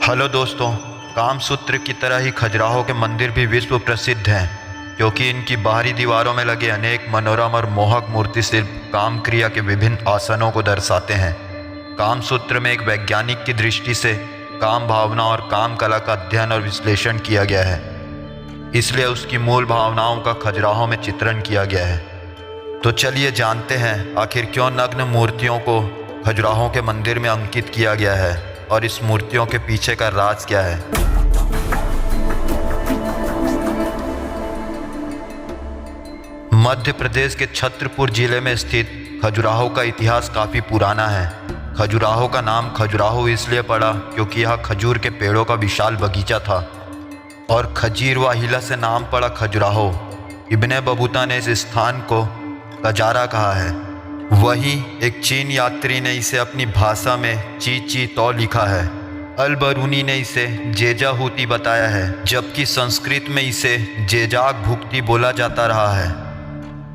Hello दोस्तों, कामसूत्र की तरह ही खजुराहो के मंदिर भी विश्व प्रसिद्ध हैं क्योंकि इनकी बाहरी दीवारों में लगे अनेक मनोरम और मोहक मूर्ति शिल्प काम क्रिया के विभिन्न आसनों को दर्शाते हैं। कामसूत्र में एक वैज्ञानिक की दृष्टि से काम भावना और काम कला का अध्ययन और विश्लेषण किया गया है, इसलिए उसकी मूल भावनाओं का खजुराहो में चित्रण किया गया है। तो चलिए जानते हैं आखिर क्यों नग्न मूर्तियों को खजुराहो के मंदिर में अंकित किया गया है और इस मूर्तियों के पीछे का राज क्या है। मध्य प्रदेश के छतरपुर जिले में स्थित खजुराहो का इतिहास काफ़ी पुराना है। खजुराहो का नाम खजुराहो इसलिए पड़ा क्योंकि यह खजूर के पेड़ों का विशाल बगीचा था और खजीर व हिला से नाम पड़ा खजुराहो। इब्ने बतूता ने इस स्थान को कजारा कहा है। वहीं एक चीन यात्री ने इसे अपनी भाषा में ची ची तो लिखा है। अल बरूनी ने इसे जेजाहूती बताया है, जबकि संस्कृत में इसे जेजाग भुक्ति बोला जाता रहा है।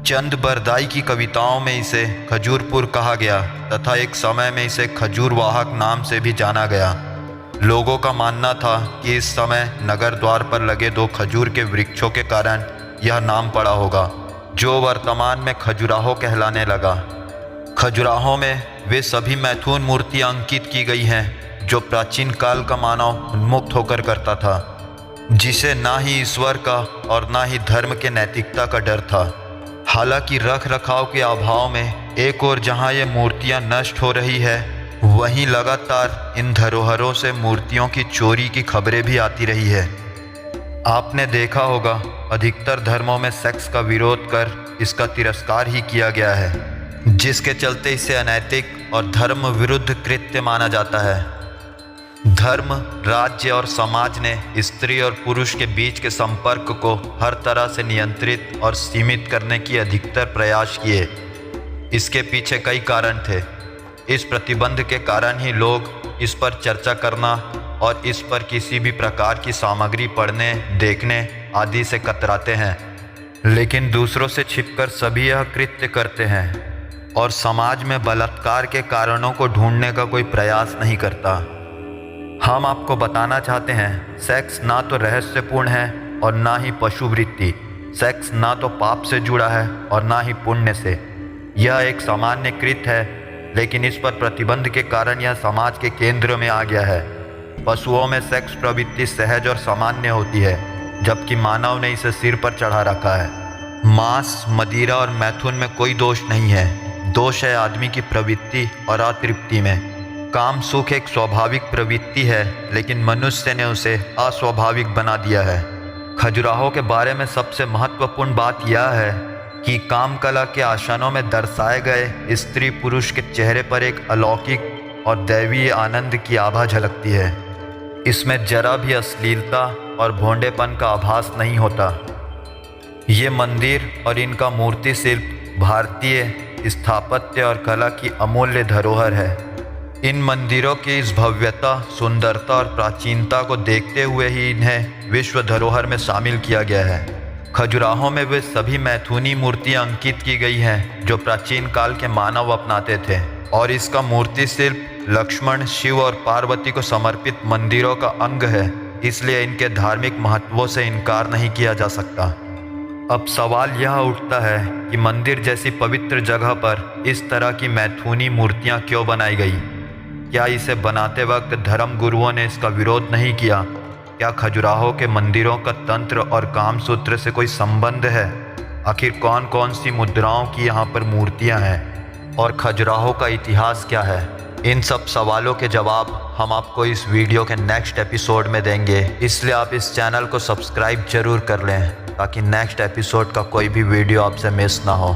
चंद बरदाई की कविताओं में इसे खजूरपुर कहा गया तथा एक समय में इसे खजूर वाहक नाम से भी जाना गया। लोगों का मानना था कि इस समय नगर द्वार पर लगे 2 खजूर के वृक्षों के कारण यह नाम पड़ा होगा, जो वर्तमान में खजुराहो कहलाने लगा। खजुराहो में वे सभी मैथुन मूर्तियाँ अंकित की गई हैं जो प्राचीन काल का मानव उन्मुक्त होकर करता था, जिसे ना ही ईश्वर का और ना ही धर्म के नैतिकता का डर था। हालांकि रख रखाव के अभाव में एक और जहाँ ये मूर्तियाँ नष्ट हो रही है, वहीं लगातार इन धरोहरों से मूर्तियों की चोरी की खबरें भी आती रही है। आपने देखा होगा अधिकतर धर्मों में सेक्स का विरोध कर इसका तिरस्कार ही किया गया है, जिसके चलते इसे अनैतिक और धर्म विरुद्ध कृत्य माना जाता है। धर्म, राज्य और समाज ने स्त्री और पुरुष के बीच के संपर्क को हर तरह से नियंत्रित और सीमित करने की अधिकतर प्रयास किए। इसके पीछे कई कारण थे। इस प्रतिबंध के कारण ही लोग इस पर चर्चा करना और इस पर किसी भी प्रकार की सामग्री पढ़ने, देखने आदि से कतराते हैं। लेकिन दूसरों से छिपकर सभी यह कृत्य करते हैं और समाज में बलात्कार के कारणों को ढूंढने का कोई प्रयास नहीं करता। हम आपको बताना चाहते हैं, सेक्स ना तो रहस्यपूर्ण है और ना ही पशुवृत्ति। सेक्स ना तो पाप से जुड़ा है और ना ही पुण्य से। यह एक सामान्य कृत है, लेकिन इस पर प्रतिबंध के कारण यह समाज के केंद्र में आ गया है। पशुओं में सेक्स प्रवृत्ति सहज और सामान्य होती है, जबकि मानव ने इसे सिर पर चढ़ा रखा है। मांस, मदिरा और मैथुन में कोई दोष नहीं है। दोष है आदमी की प्रवृत्ति और अतृप्ति में। काम सुख एक स्वाभाविक प्रवृत्ति है, लेकिन मनुष्य ने उसे अस्वाभाविक बना दिया है। खजुराहो के बारे में सबसे महत्वपूर्ण बात यह है कि काम कला के आसनों में दर्शाए गए स्त्री पुरुष के चेहरे पर एक अलौकिक और दैवीय आनंद की आभा झलकती है। इसमें जरा भी अश्लीलता और भोंडेपन का आभास नहीं होता। ये मंदिर और इनका मूर्ति शिल्प भारतीय स्थापत्य और कला की अमूल्य धरोहर है। इन मंदिरों की इस भव्यता, सुंदरता और प्राचीनता को देखते हुए ही इन्हें विश्व धरोहर में शामिल किया गया है। खजुराहो में वे सभी मैथुनी मूर्तियां अंकित की गई हैं जो प्राचीन काल के मानव अपनाते थे, और इसका मूर्ति शिल्प लक्ष्मण, शिव और पार्वती को समर्पित मंदिरों का अंग है, इसलिए इनके धार्मिक महत्वों से इनकार नहीं किया जा सकता। अब सवाल यह उठता है कि मंदिर जैसी पवित्र जगह पर इस तरह की मैथुनी मूर्तियां क्यों बनाई गई? क्या इसे बनाते वक्त धर्म गुरुओं ने इसका विरोध नहीं किया? क्या खजुराहो के मंदिरों का तंत्र और कामसूत्र से कोई संबंध है? आखिर कौन कौन सी मुद्राओं की यहाँ पर मूर्तियाँ हैं और खजुराहो का इतिहास क्या है? इन सब सवालों के जवाब हम आपको इस वीडियो के नेक्स्ट एपिसोड में देंगे, इसलिए आप इस चैनल को सब्सक्राइब जरूर कर लें ताकि नेक्स्ट एपिसोड का कोई भी वीडियो आपसे मिस ना हो।